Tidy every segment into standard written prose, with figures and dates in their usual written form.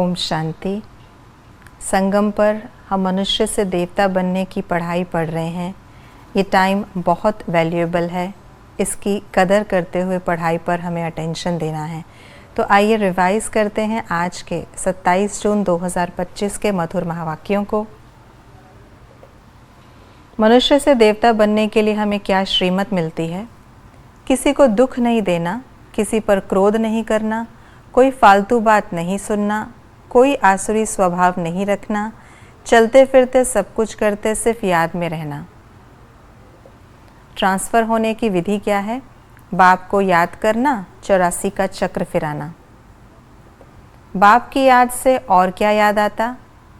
ओम शांति। संगम पर हम मनुष्य से देवता बनने की पढ़ाई पढ़ रहे हैं। ये टाइम बहुत वैल्यूएबल है, इसकी कदर करते हुए पढ़ाई पर हमें अटेंशन देना है। तो आइए रिवाइज करते हैं आज के 27 जून 2025 के मधुर महावाक्यों को। मनुष्य से देवता बनने के लिए हमें क्या श्रीमत मिलती है? किसी को दुख नहीं देना, किसी पर क्रोध नहीं करना, कोई फालतू बात नहीं सुनना, कोई आसुरी स्वभाव नहीं रखना, चलते फिरते सब कुछ करते सिर्फ याद में रहना। ट्रांसफ़र होने की विधि क्या है? बाप को याद करना, 84 का चक्र फिराना। बाप की याद से और क्या याद आता?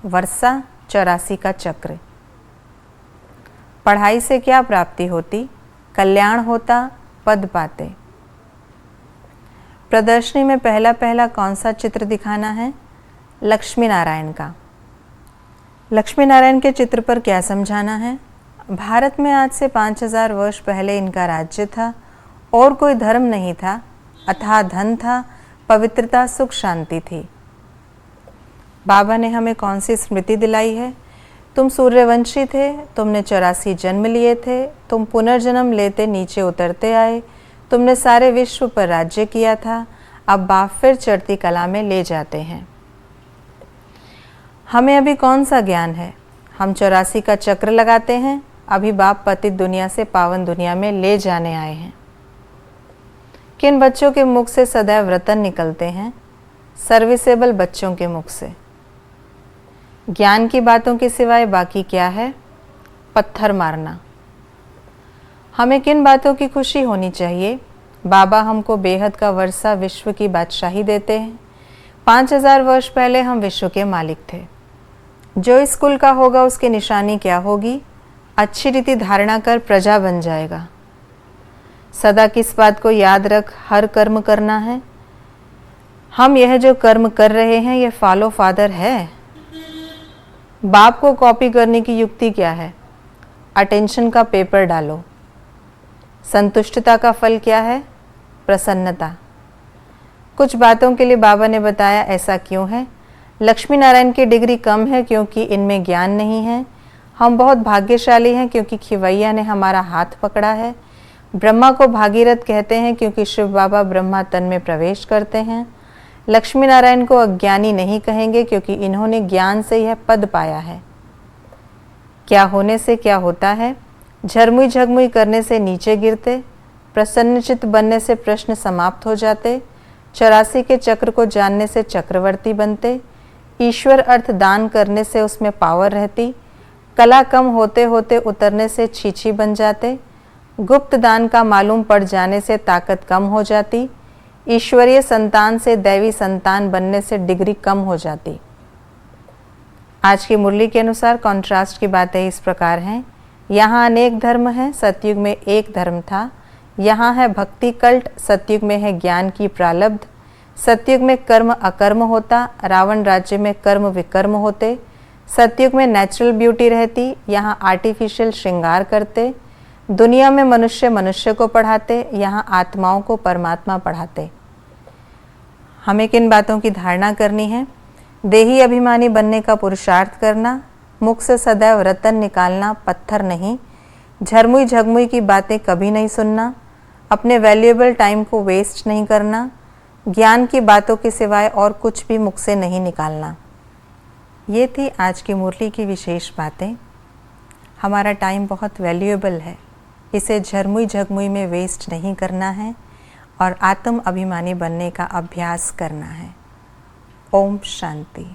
वर्षा, 84 का चक्र। पढ़ाई से क्या प्राप्ति होती? कल्याण होता, पद पाते। प्रदर्शनी में पहला कौन सा चित्र दिखाना है? लक्ष्मी नारायण का। लक्ष्मी नारायण के चित्र पर क्या समझाना है? भारत में आज से 5000 वर्ष पहले इनका राज्य था, और कोई धर्म नहीं था, अथाह धन था, पवित्रता, सुख, शांति थी। बाबा ने हमें कौन सी स्मृति दिलाई है? तुम सूर्यवंशी थे, तुमने 84 जन्म लिए थे, तुम पुनर्जन्म लेते नीचे उतरते आए, तुमने सारे विश्व पर राज्य किया था, अब बाप फिर चढ़ती कला में ले जाते हैं। हमें अभी कौन सा ज्ञान है? हम 84 का चक्र लगाते हैं, अभी बाप पतित दुनिया से पावन दुनिया में ले जाने आए हैं। किन बच्चों के मुख से सदैव रतन निकलते हैं? सर्विसेबल बच्चों के मुख से। ज्ञान की बातों के सिवाय बाकी क्या है? पत्थर मारना। हमें किन बातों की खुशी होनी चाहिए? बाबा हमको बेहद का वर्षा विश्व की बादशाही देते हैं। 5000 वर्ष पहले हम विश्व के मालिक थे। जो इस कुल का होगा उसकी निशानी क्या होगी? अच्छी रीति धारणा कर प्रजा बन जाएगा। सदा किस बात को याद रख, हर कर्म करना है। हम यह जो कर्म कर रहे हैं यह फॉलो फादर है। बाप को कॉपी करने की युक्ति क्या है? अटेंशन का पेपर डालो। संतुष्टता का फल क्या है? प्रसन्नता। कुछ बातों के लिए बाबा ने बताया ऐसा क्यों है। लक्ष्मी नारायण की डिग्री कम है क्योंकि इनमें ज्ञान नहीं है। हम बहुत भाग्यशाली हैं क्योंकि खिवैया ने हमारा हाथ पकड़ा है। ब्रह्मा को भागीरथ कहते हैं क्योंकि शिव बाबा ब्रह्मा तन में प्रवेश करते हैं। लक्ष्मी नारायण को अज्ञानी नहीं कहेंगे क्योंकि इन्होंने ज्ञान से यह पद पाया है। क्या होने से क्या होता है? झरमुई झगमुई करने से नीचे गिरते, प्रसन्नचित्त बनने से प्रश्न समाप्त हो जाते, 84 के चक्र को जानने से चक्रवर्ती बनते, ईश्वर अर्थ दान करने से उसमें पावर रहती, कला कम होते होते उतरने से छीछी बन जाते, गुप्त दान का मालूम पड़ जाने से ताकत कम हो जाती, ईश्वरीय संतान से दैवी संतान बनने से डिग्री कम हो जाती। आज की मुरली के अनुसार कॉन्ट्रास्ट की बातें इस प्रकार हैं। यहाँ अनेक धर्म हैं, सतयुग में एक धर्म था। यहाँ है भक्ति कल्ट, सतयुग में है ज्ञान की प्रालब्ध। सतयुग में कर्म अकर्म होता, रावण राज्य में कर्म विकर्म होते। सतयुग में नेचुरल ब्यूटी रहती, यहाँ आर्टिफिशियल श्रृंगार करते। दुनिया में मनुष्य मनुष्य को पढ़ाते, यहाँ आत्माओं को परमात्मा पढ़ाते। हमें किन बातों की धारणा करनी है? देही अभिमानी बनने का पुरुषार्थ करना, मुख से सदैव रतन निकालना, पत्थर नहीं। झरमुई झगमुई की बातें कभी नहीं सुनना, अपने वैल्यूएबल टाइम को वेस्ट नहीं करना, ज्ञान की बातों के सिवाय और कुछ भी मुख से नहीं निकालना। ये थी आज की मुरली की विशेष बातें। हमारा टाइम बहुत वैल्यूएबल है, इसे झरमुई झगमुई में वेस्ट नहीं करना है और आत्म अभिमानी बनने का अभ्यास करना है। ओम शांति।